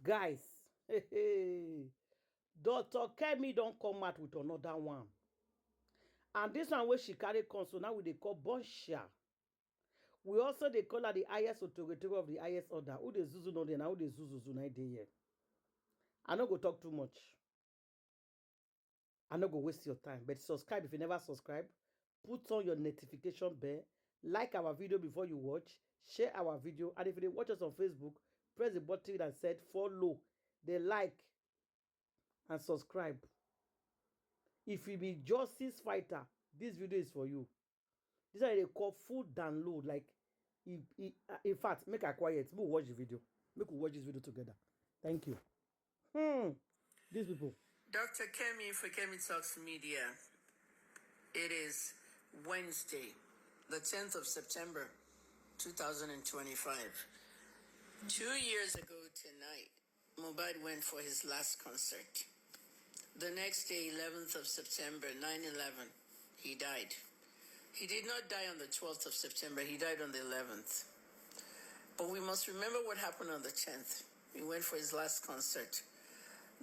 Guys, Dr. Kemi don't come out with another one. And this one where she carry come, so now we dey call Bonsha. We also dey call her the highest authority of the highest order. Who dey zuzu no dey, now who dey zuzu na dey here. I no go talk too much. I no go waste your time. But subscribe if you never subscribe. Put on your notification bell. Like our video before you watch. Share our video. And if you dey watch us on Facebook, press the button that said follow. They like and subscribe. If you be justice fighter, this video is for you. This is what they call full download. Like, in fact, make a quiet. We'll watch the video. Make we watch this video together. Thank you. These people. Dr. Kemi for Kemi Talks Media. It is Wednesday, the 10th of September, 2025. 2 years ago tonight, Mohbad went for his last concert. The next day, 11th of September, 9/11, he died. He did not die on the 12th of September, he died on the 11th. But we must remember what happened on the 10th. He went for his last concert.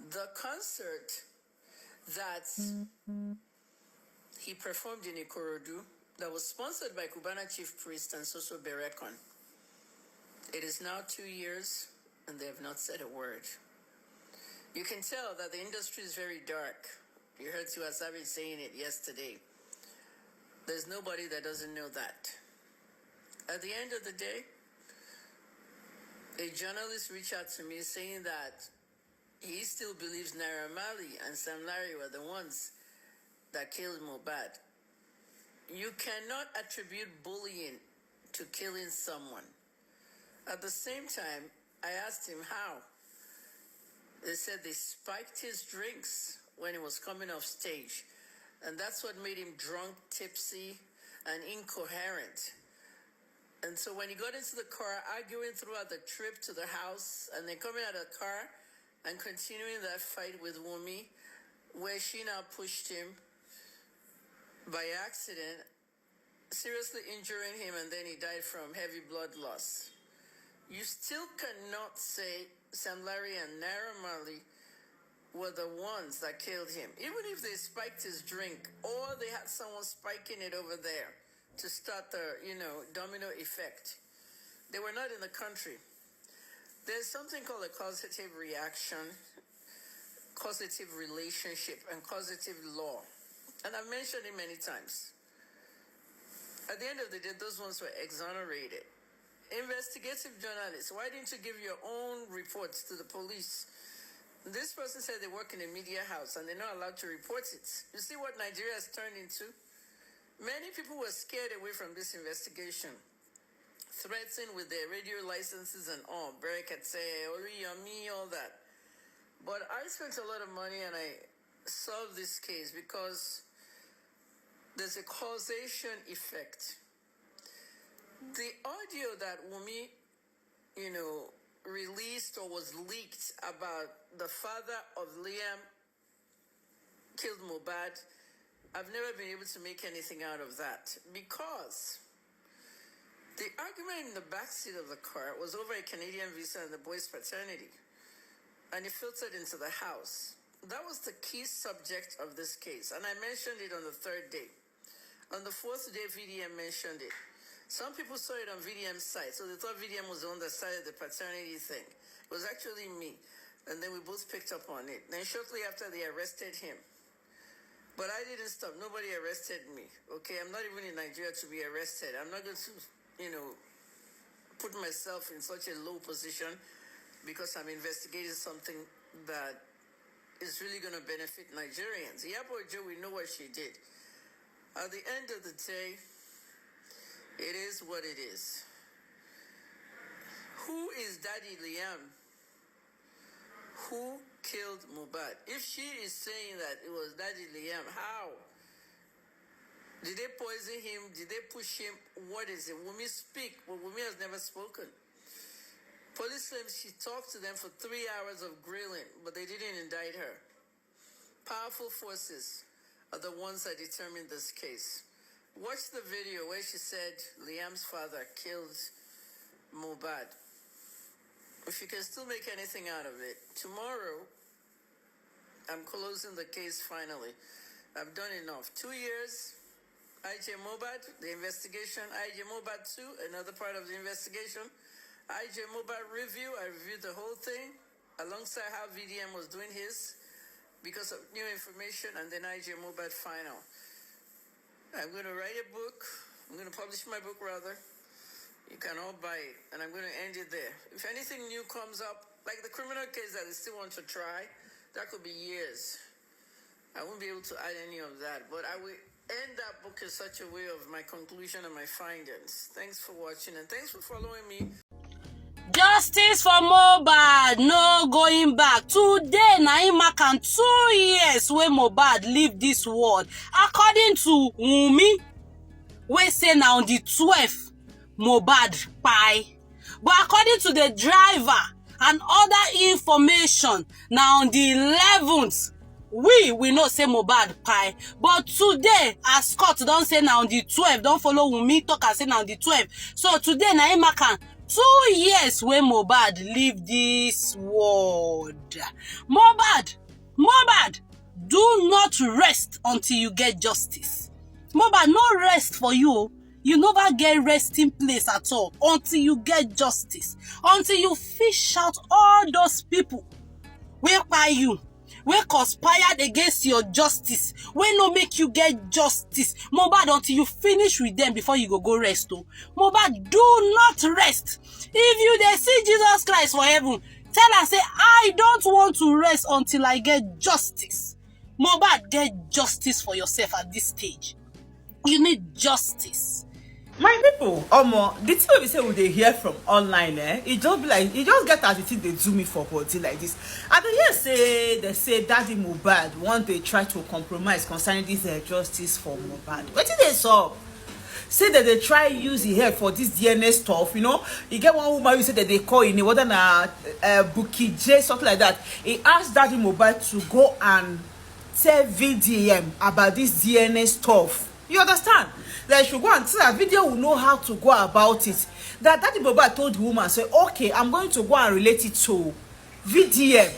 The concert that he performed in Ikorodu, that was sponsored by Cubana Chief Priest and Soso Berekon. It is now 2 years, and they have not said a word. You can tell that the industry is very dark. You heard Tiwasabi saying it yesterday. There's nobody that doesn't know that. At the end of the day, a journalist reached out to me saying that he still believes Naira Marley and Sam Larry were the ones that killed Mohbad. You cannot attribute bullying to killing someone. At the same time, I asked him how. They said they spiked his drinks when he was coming off stage. And that's what made him drunk, tipsy, and incoherent. And so when he got into the car, arguing throughout the trip to the house, and then coming out of the car and continuing that fight with Wumi, where she now pushed him by accident, seriously injuring him, and then he died from heavy blood loss. You still cannot say Sam Larry and Naira Marley were the ones that killed him. Even if they spiked his drink, or they had someone spiking it over there to start the, domino effect. They were not in the country. There's something called a causative reaction, causative relationship, and causative law. And I've mentioned it many times. At the end of the day, those ones were exonerated. Investigative journalists, why didn't you give your own reports to the police? This person said they work in a media house and they're not allowed to report it. You see what Nigeria has turned into? Many people were scared away from this investigation, threatened with their radio licenses and all, Berekete, Oriyami, all that. But I spent a lot of money and I solved this case because there's a causation effect. The audio that Wumi, released or was leaked about the father of Liam killed Mohbad, I've never been able to make anything out of that because the argument in the backseat of the car was over a Canadian visa and the boy's paternity, and it filtered into the house. That was the key subject of this case, and I mentioned it on the third day. On the fourth day, VDM mentioned it. Some people saw it on VDM's site, so they thought VDM was the one that started the paternity thing. It was actually me, and then we both picked up on it. Then shortly after, they arrested him. But I didn't stop. Nobody arrested me, okay? I'm not even in Nigeria to be arrested. I'm not going to, put myself in such a low position because I'm investigating something that is really going to benefit Nigerians. Iyabo Jo, we know what she did. At the end of the day, it is what it is. Who is Daddy Liam? Who killed Mohbad? If she is saying that it was Daddy Liam, how? Did they poison him? Did they push him? What is it? Wumi speak, but Wumi has never spoken. Police claims she talked to them for 3 hours of grilling, but they didn't indict her. Powerful forces are the ones that determined this case. Watch the video where she said Liam's father killed Mohbad. if you can still make anything out of it, tomorrow I'm closing the case finally. I've done enough. 2 years, IJ Mohbad, the investigation, IJ Mohbad 2, another part of the investigation, IJ Mohbad review, I reviewed the whole thing, alongside how VDM was doing his, because of new information, and then IJ Mohbad final. I'm going to write a book. I'm going to publish my book, rather. You can all buy it, and I'm going to end it there. If anything new comes up, like the criminal case that they still want to try, that could be years. I won't be able to add any of that, but I will end that book in such a way of my conclusion and my findings. Thanks for watching, and thanks for following me. Justice for Mohbad, no going back. Today, na im mark am 2 years wey Mohbad leave this world. According to Wunmi, wey say na on the 12th, Mohbad kpai. But according to the driver and other information, na on the 11th, we know say Mohbad kpai. But today, as court don say na on the 12th, don follow Wunmi talk and say na on the 12th. So today, na im mark am 2 years wey Mohbad leave this world. Mohbad, do not rest until you get justice. Mohbad, no rest for you. You never get resting place at all until you get justice. Until you fish out all those people wey kpai you, wey conspired against your justice, wey no make you get justice. Mohbad, until you finish with them before you go rest. Oh, Mohbad, do not rest. If you dey see Jesus Christ for heaven, tell am say, I don't want to rest until I get justice. Mohbad, get justice for yourself at this stage. You need justice. My people, the thing we say we dey hear from online, it just be like, it just get as the thing they do me for body like this. And they say Daddy Mohbad want they try to compromise concerning this justice for Mohbad. What did they solve? Say that they try use the hair for this DNA stuff, you know. You get one woman who said that they call in whether na Bukky J, something like that. He asked Daddy Mohbad to go and tell VDM about this DNA stuff. You understand? That should go and tell a video will know how to go about it. That Daddy Mohbad told the woman, say, okay, I'm going to go and relate it to VDM.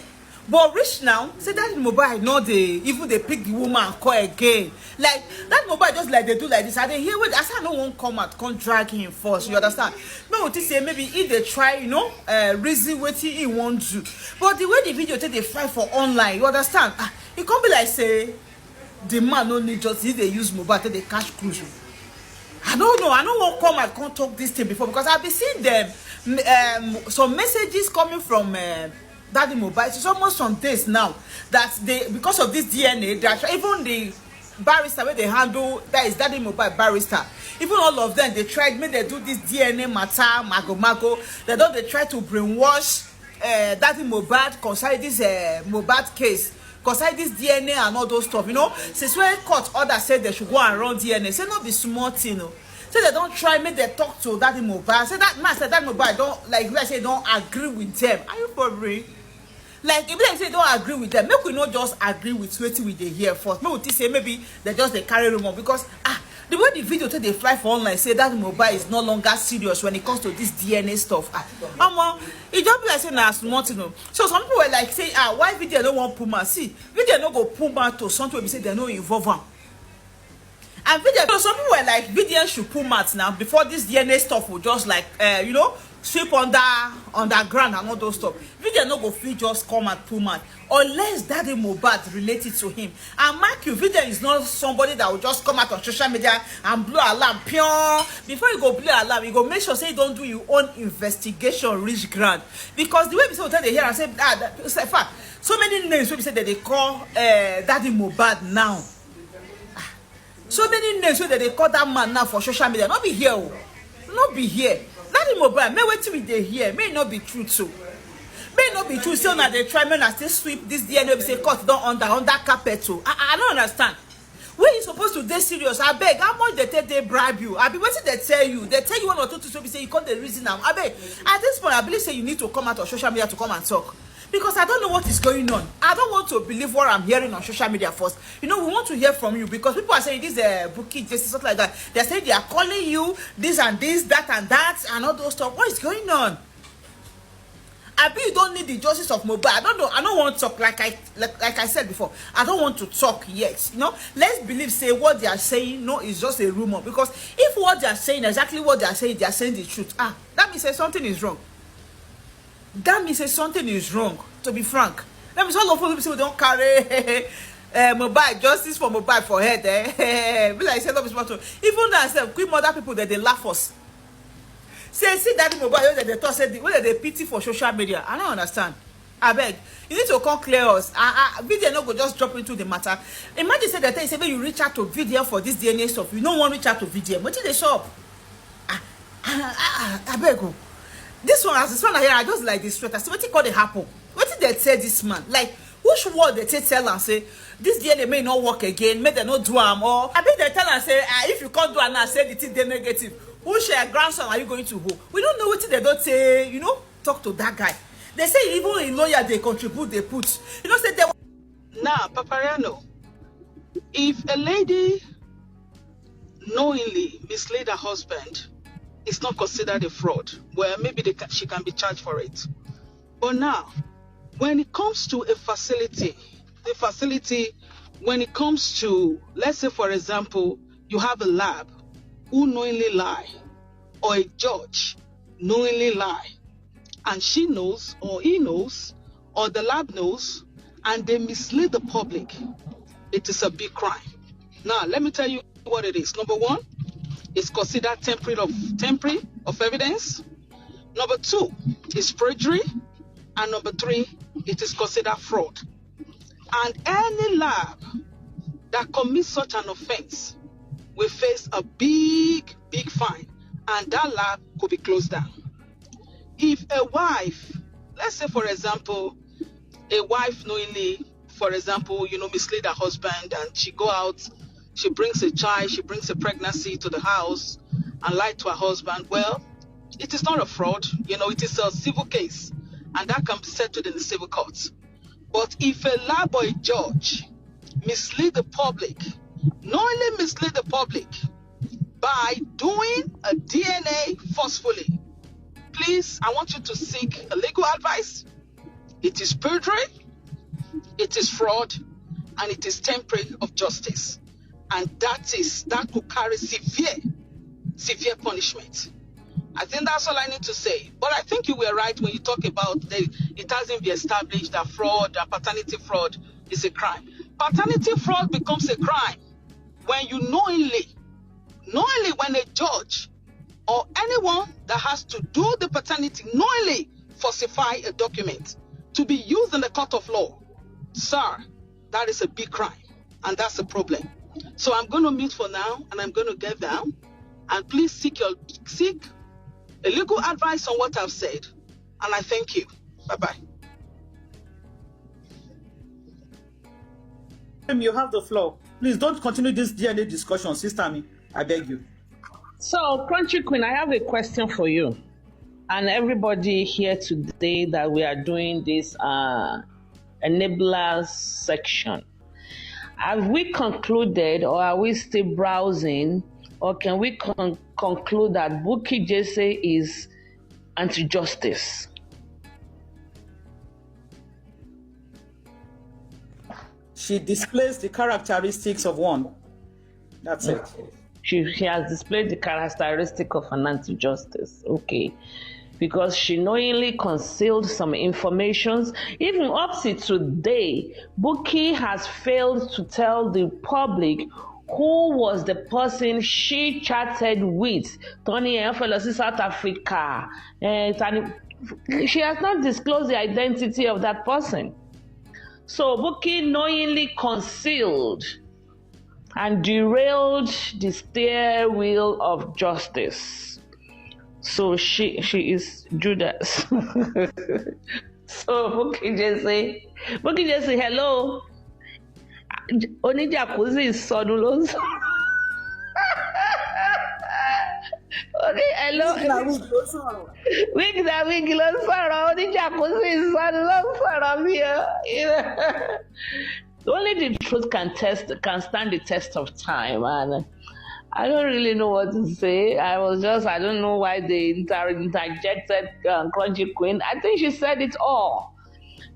But rich now, say Daddy Mohbad know even they pick the woman and call again. Like that Mohbad just like they do like this. And they hear with I said no one come out, can't drag him first. You understand? No, to say maybe if they try, you know, reason what he won't do. But the way the video take they fight for online, you understand? It can't be like say the man no need justice. They use Mohbad till they cash cruise. I don't know. I don't want to come and can't talk this thing before because I've been seeing them some messages coming from Daddy Mohbad. It's almost some days now that they, because of this DNA, they are, even the barrister where they handle, that is Daddy Mohbad barrister, even all of them, they tried, maybe they do this DNA matter, mago. They try to brainwash Daddy Mohbad concerning this Mohbad case. Concerning this DNA and all those stuff, you know, since when court order said they should go and run DNA, say not be smart, you know. Say they don't try, make they talk to Daddy Mohbad. Say that man said Daddy Mohbad don't like let's say don't agree with them. Are you for real? Like if they say don't agree with them, make we not just agree with what we they hear first. Maybe we say maybe they just they carry rumor because the way the video take they fly for online say that Mohbad is no longer serious when it comes to this DNA stuff. It just be like saying na smart, you know. So some people were like say why video don't want Puma? See, video no go Puma to something we say they no involve them. And video, so some people were like video should Puma now before this DNA stuff will just like you know, sweep underground and all those stuff. Video no go feel just come at Puma unless Daddy Mohbad related to him. And mark you, video is not somebody that will just come out on social media and blow alarm pure. Before you go blow alarm, you go make sure say you don't do your own investigation reach ground. Because the way people tell they hear and say it's like fact, so many names people say that they call Daddy Mohbad now. So many names that they call that man now for social media. Not be here, not be here. Daddy Mohbad, may wait till we dey here, may not be true too. May not be true. So now they try men still sweep this DNA. Say court don't under carpet too. I don't understand. When you supposed to dey serious, I beg. How much they bribe you? I be waiting. They tell you one or two to so say you can't the reason now. I beg. At this point, I believe say you need to come out on social media to come and talk. Because I don't know what is going on. I don't want to believe what I'm hearing on social media first. You know, we want to hear from you because people are saying this Bukky J, stuff like that. They're saying they are calling you this and this, that and that, and all those stuff. What is going on? Abi, you don't need the justice of Mohbad. I don't know. I don't want to talk like I said before. I don't want to talk yet. You know, let's believe say what they are saying. No, it's just a rumor. Because if what they are saying exactly what they are saying the truth. That means say something is wrong. That means say something is wrong. To be frank, that means all of people don't carry Mohbad justice for Mohbad for head. Be like say love is what. Even themselves, quick mother people that they laugh us. See that Mohbad that they talk say whether they pity for social media. I don't understand. I beg. You need to come clear us. Video no go just drop into the matter. Imagine say that they say when you reach out to video for this DNA stuff, you don't want to reach out to video. What did they show up? I beg you. This one, as this one here, I just like this straight. I say, what did it happen? What did they tell this man? Like, which word they tell and say this DNA may not work again, may they not do am, or I bet they tell and say if you can't do it now, say the thing they negative. Who share grandson are you going to hold? We don't know what they don't say, you know, talk to that guy. They say even in lawyer they contribute, they put. You know, say they now, Papariano, if a lady knowingly misled her husband, it's not considered a fraud. Well, maybe she can be charged for it. But now, when it comes to a facility, the facility, when it comes to, let's say, for example, you have a lab who knowingly lie, or a judge knowingly lie, and she knows, or he knows, or the lab knows, and they mislead the public, it is a big crime. Now, let me tell you what it is. Number one, it's considered tampering of evidence. Number two is perjury. And number three, it is considered fraud. And any lab that commits such an offense will face a big fine, and that lab could be closed down. If a wife, let's say for example, a wife knowingly, for example, mislead her husband, and she go out, she brings a child, she brings a pregnancy to the house and lie to her husband, well, it is not a fraud, it is a civil case, and that can be settled in the civil courts. But if a lab or a judge mislead the public, knowingly mislead the public by doing a DNA forcefully, please, I want you to seek a legal advice. It is perjury, it is fraud, and it is tampering of justice. And that could carry severe punishment. I think that's all I need to say. But I think you were right when you talk about it hasn't been established that paternity fraud is a crime. Paternity fraud becomes a crime when you knowingly when a judge or anyone that has to do the paternity knowingly falsify a document to be used in the court of law. Sir, that is a big crime, and that's a problem. So I'm going to mute for now, and I'm going to get down. And please seek a legal advice on what I've said. And I thank you. Bye-bye. You have the floor. Please don't continue this DNA discussion, Sister Me. I beg you. So, Crunchy Queen, I have a question for you. And everybody here today that we are doing this enablers section. Have we concluded, or are we still browsing, or can we conclude that Bukky Jesse is anti-justice? She displays the characteristics of one. That's it. She has displayed the characteristic of an anti-justice. Okay. Because she knowingly concealed some information. Even up to today, Bukky has failed to tell the public who was the person she chatted with. Tony Fellows South Africa. She has not disclosed the identity of that person. So Bukky knowingly concealed and derailed the steering wheel of justice. So she is Judas. So Bukky Jesse, hello. Oni jacuzzi sọnù ló ń sọ. Oni hello. Wig ló ń sọ̀rọ̀. Oni jacuzzi sọnù ló ń sọ̀rọ̀ mi o. Only the truth can stand the test of time, and I don't really know what to say. I don't know why they interjected Crunchy Queen. I think she said it all.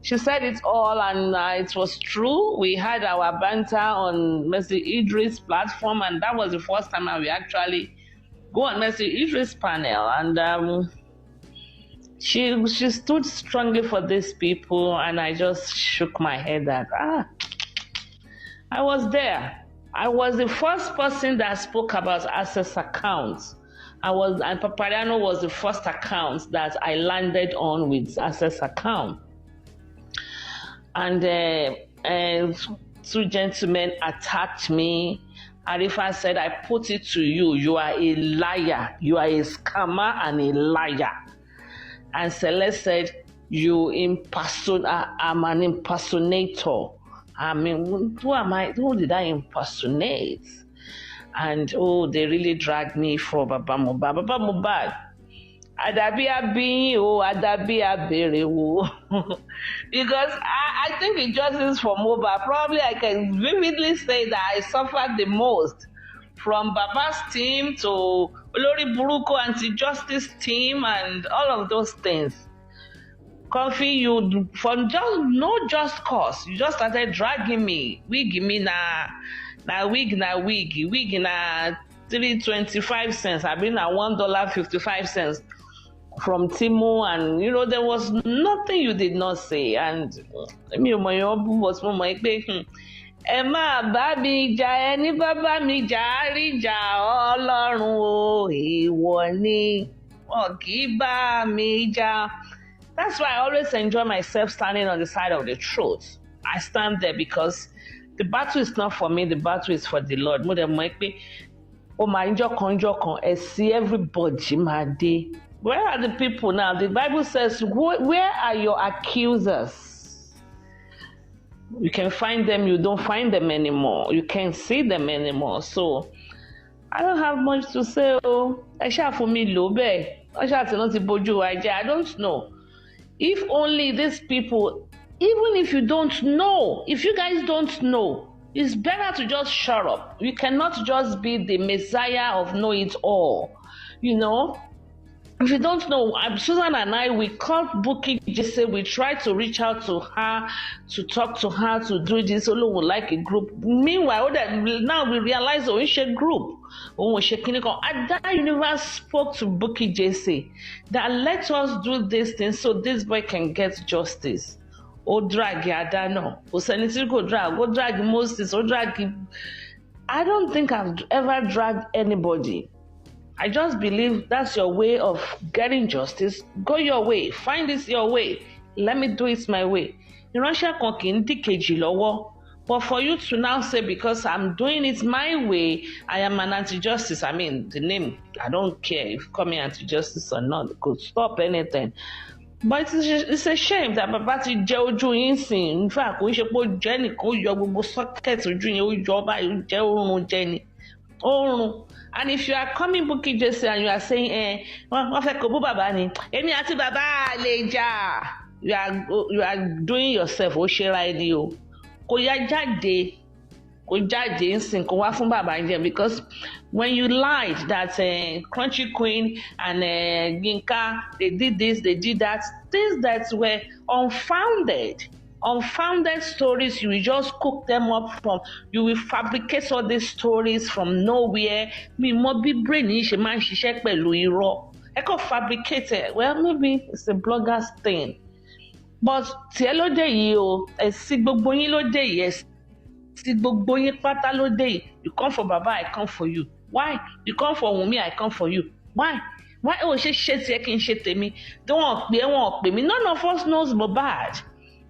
She said it all, and it was true. We had our banter on Mercy Idris' platform, and that was the first time we actually go on Mercy Idris' panel. And she stood strongly for these people, and I just shook my head that, I was there. I was the first person that spoke about access accounts. And Papariano was the first account that I landed on with access account. And two gentlemen attacked me. Arifa said, I put it to you, you are a liar. You are a scammer and a liar. And Celeste said, I'm an impersonator. I mean, who did I impersonate? And they really dragged me for Baba Mohbad. Adabi abi adabi abere because I think injustice for Mohbad. Probably I can vividly say that I suffered the most from Baba's team to Olori Buruko anti-justice team and all of those things. Coffee, you for just no just cause. You just started dragging me. Wig me na wig 3.25 cents. I've been at $1.55 from Timo, and there was nothing you did not say. And me was ẹ má bá mi jà ẹni bàbá mi jà àríjà Ọlọ́run o èèwọ̀ ni wọn kì í bá mi jà. That's why I always enjoy myself standing on the side of the truth. I stand there because the battle is not for me, the battle is for the Lord. Mo dẹ̀ mọ̀ pé ó máa ń jọ̀kan ẹ sí everybody máa dé. Where are the people now? The Bible says, where are your accusers? You can find them, you don't find them anymore. You can't see them anymore. So I don't have much to say. I don't know. If only these people, even if you don't know, if you guys don't know, it's better to just shut up. You cannot just be the messiah of know it all. If you don't know, Susan and I, we called Bukky Jesse. We tried to reach out to her, to talk to her, to do this. Olo would like a group. Meanwhile, now we realize we should a group. That universe spoke to Bukky Jesse that let us do this thing so this boy can get justice. Drag Adano, go drag Moses, drag. I don't think I've ever dragged anybody. I just believe that's your way of getting justice. Go your way. Find this your way. Let me do it my way. But for you to now say, because I'm doing it my way, I am an anti-justice. I mean, the name, I don't care if you call me anti-justice or not. It could stop anything. But it's a shame that Baba ti jẹ́ ojú yín sìn. In fact, kò ń ṣe pé ó jẹ́ nìkan ó yọ gbogbo socket ojú yín ó yọ báyìí ó jẹ́ oorun jẹ ni. Oorun. And if you are coming Bukky Jesse and you are saying, wọ́n fẹ́ kó bú bàbá ni, èmi àti bàbá lè jà. You are doing yourself, ó ṣe ra ẹni o. Kò yá jáde ń sìn kó wá fún bàbá jẹ, because when you lied that Crunchy Queen and Yinka, they did this, they did that, things that were unfounded stories, you will just cook them up you will fabricate all these stories from nowhere. Mi mọ bí brain yìí ṣe máa ń ṣiṣẹ́ pẹ̀lú irọ́. Ẹ kàn fabricate it. Well, maybe it's a blogger's thing. But tiẹ̀ ló dé yìí o, ẹ̀sìn gbogbo yín ló dé yìí, ẹ̀sìn gbogbo yín pátá ló dé yìí. You come for Baba, I come for you. Why? You come for Wunmi, I come for you. Why? Why? Ṣe tiẹ̀ kí n ṣe tèmi. Wọ́n pè mí. None of us knows Mohbad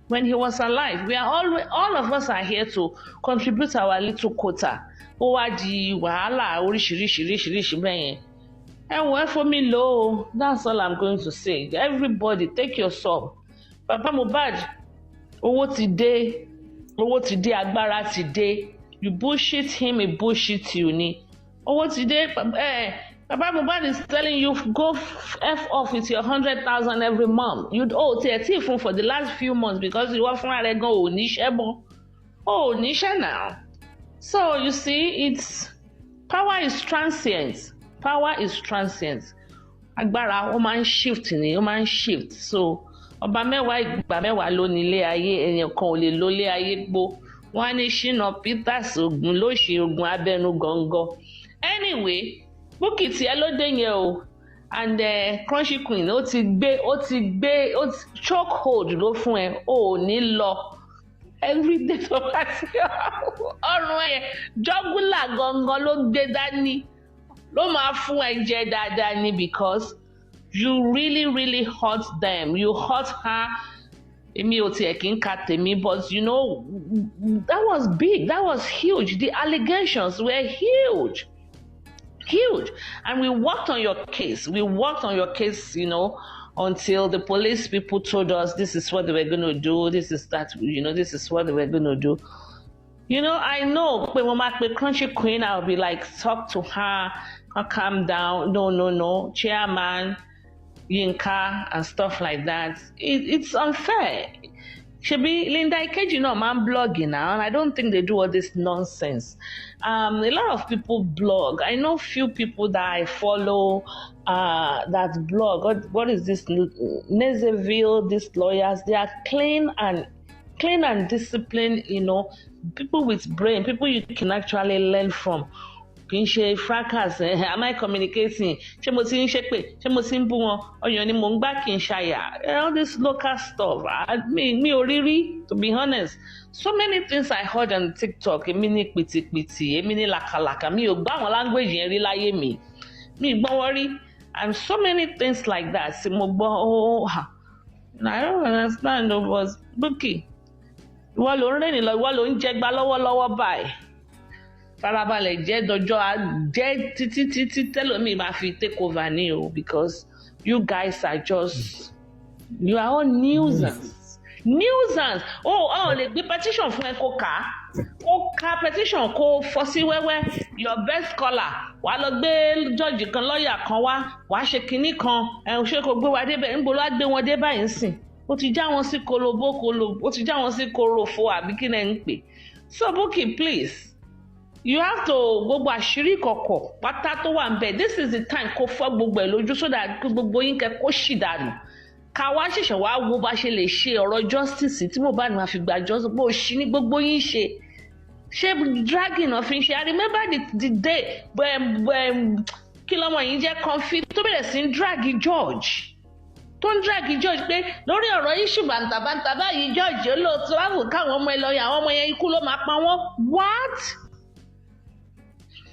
when he was alive. We are all of us are here to contribute our little quota. Ó wá di wàhálà oríṣiríṣi bẹ́yẹn. Ẹ for me low. That's all I'm going to say. Everybody, take your soul. Papa Mohbad, owó ti dé, agbára ti dé. You bullshit him, he bullshit you ni. Owó ti dé, Papa Mohbad is telling you, go F off with your 100,000 every month. You'd owe TFT for the last few months because you were from Arego, Nishebo. Oh, Nisha now. So you see, Power is transient. Power is transient. Agbára ó máa ń shift ni, ó máa ń shift. So ọba mẹ́wàá ìgbà mẹ́wàá ló ní ilé ayé, èèyàn kan ò lè lo ilé ayé gbó. Wọ́n á ní Ṣínà Peters Ògùn ló ṣe ogun abẹ́nú gọ́ngọ́. Anyway, Bukky tiẹ̀ ló dé yẹn o. And Crunchy Queen ó ti gbé choke hold ló fún ẹ, ó ní lọ. Everyday tó bá ti ọrùn ẹ jọgúlà gangan ló gbé dání ló máa fún ẹ jẹ dáadáa ni, because you really hurt them. You hurt her. Èmi ò tiẹ̀ kí n ka tèmi, but you know that was big, that was huge. The allegations were huge, and we worked on your case. You know, until the police people told us this is what they were going to do, this is what they were going to do. You know, I know when Mama Crunchy Queen, I'll be like, talk to her, calm down. No, chairman, Yinka, and stuff like that. It's unfair. Should be Linda Ikeji, man blogging now, and I don't think they do all this nonsense. A lot of people blog. I know few people that I follow that blog. What is this? Nezeville, these lawyers, they are clean and disciplined, you know, people with brain, people you can actually learn from. Kì í ṣe fracas, am I communicating? Ṣé mo ti ń ṣépè? Ṣé mo ti ń bú wọn? Ọyàn ni mò ń gbá kì í ṣàyà. All this local stuff. Mi ò rí rí, to be honest. So many things I heard on TikTok. Èmi ní pìtìpìtì, èmi ní làkàlàkà. Mi ò gbọ́ àwọn language yẹn rí láyé mi. Mi gbọ́ wọ́n rí. And so many things like that. Sì mo gbọ́, I don't understand, but Bukky, ìwọ ló ń rẹ́ni lọ, ìwọ ló ń jẹgba lọ́wọ́lọ́wọ́ báyìí. Farabalẹ̀ jẹ́ dọjọ́ jẹ́ títí tẹ́lómi máa fi take over ní o, because you guys are just, you are all nuisance. Lè gbé petition fún ẹ kó ka petition kó fọ́ sí wẹ́wẹ́, your best scholar wàá lọ gbé judge kan lọ́ọ̀yà kan wàá ṣe kinní kan ṣé kò gbé wa débẹ̀ níbo ló á gbé wọn dé báyìí sìn, ó ti já wọn sí ó ti já wọn sí korofo àbí kí lẹ ń pè. So Bukky, please, you have to gbogbo àṣírí kọ̀kọ̀ pátá tó wà ń bẹ̀, this is the time kó fọ́ gbogbo ẹ̀ lójú so that gbogbo yín kẹ́ kó ṣì dànù. Ká wá ṣẹ̀ṣẹ̀ wá wo bá ṣe lè ṣe ọ̀rọ̀ justice tí Mohbad máa fi gbà justice bó ṣí ní gbogbo yín ṣe dragging of ṣe. I remember the day kí lọ́mọ yìí jẹ́ Confesss tó bẹ̀rẹ̀ sí ń drag George pé lórí ọ̀rọ̀ issue bàǹtàbàǹtà báyìí George olóòtú wàá káwọn ọmọ ẹ lọ yà àwọn ọmọ yẹn ikú ló máa pa wọ́n. What?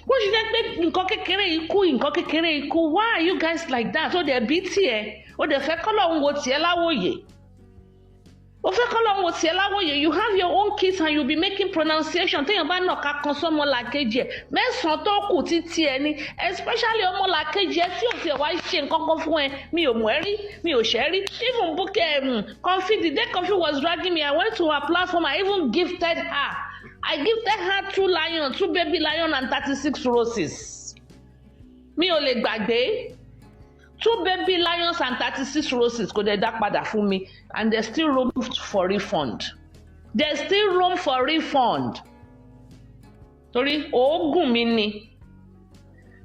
Bó ṣe jẹ́ pé nǹkan kékeré ikú, why are you guys like that? Ó dẹ̀ bí tiẹ̀, ó dẹ̀ fẹ́ kọ́lọ́hún wo tiẹ̀ láwòye. You have your own kids and you be making pronunciation. Téèyàn bá nà ká kan sọ́mọ làkejì ẹ̀, mẹ́sàn-án tó kù títí ẹ ní, especially ọmọ làkejì ẹ tí ò tiẹ̀ wá ṣe nǹkan kan fún ẹ. Mi ò mọ̀ ẹ́ rí, mi ò ṣẹ́ rí. Even Bukky Confesss, the day Confesss was dragging me, I went to her platform, I even gifted her. Two baby lion and 36 roses. Mi ò lè gbàgbé. 2 baby lions and 36 roses kò dẹ̀ dá padà fún mi, and there's still room for refund. Torí oògùn mi ni.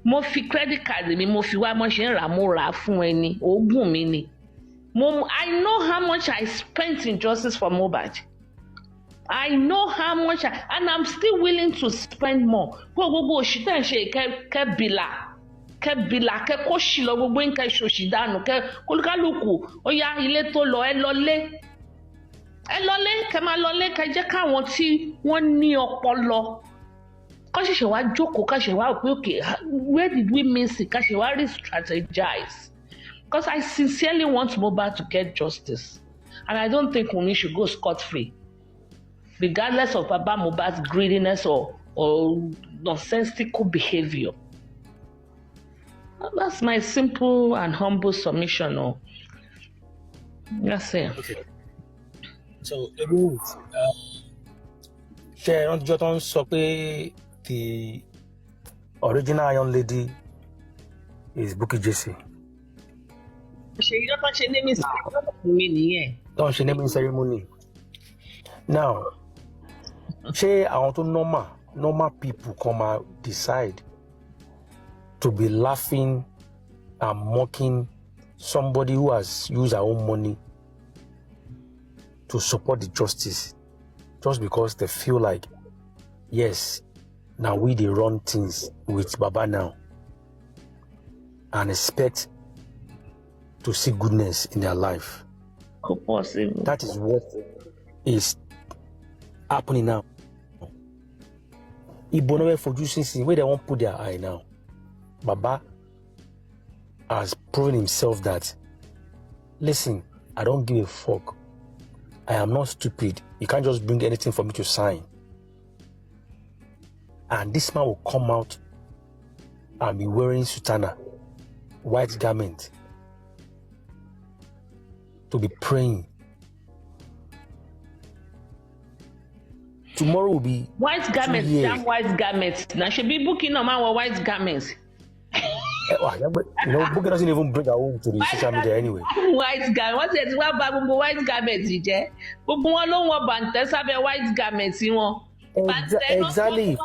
Mo fi credit card mi, mo fi wá mo ṣe ń rà mo rà fún ẹ ni. Oògùn mi ni. I know how much I spent in justice for Mohbad. I know how much and I'm still willing to spend more. Gbogbo òṣì tẹ̀ ń ṣe kẹ́bìlà kẹ́kọ́ ṣì lọ gbogbo nǹkan ìṣòṣì dànù kólúkálùkù ó yá ilé tó lọ ẹ lọlé kẹ́ máa lọlé kẹ́ jẹ́ káwọn tí wọ́n ní ọpọlọ kọ́ ṣẹ̀ṣẹ̀ wá jókòó ká ṣẹ̀ wá pé okay, where did we miss it? Ká ṣẹ̀ wá re-strategize, because I sincerely want Mohbad to get justice, and I don't think Wunmi should go scot-free, regardless of Baba Mohbad's greediness or nonsensical behavior. That's my simple and humble submission. That's it. Okay. So, Sharon Joton Sope, the original young lady is Bukky Jesse. Don't she name ceremony. Now, say I want to normal people come out decide to be laughing and mocking somebody who has used her own money to support the justice just because they feel like, yes, now we they run things with Baba now and expect to see goodness in their life. That is what is happening now. Ibonowe for juicing where they won't put their eye now. Baba has proven himself that, listen, I don't give a fuck. I am not stupid. You can't just bring anything for me to sign. And this man will come out and be wearing sutana, white garment, to be praying. Tomorrow will be white garments. Damn white garments. Now should be booking on my white garments. You know, Booker doesn't even bring her home to the social media anyway. White garment. What's it? What about white garments? DJ. But one long one bantes have a white garments. You know. Exactly.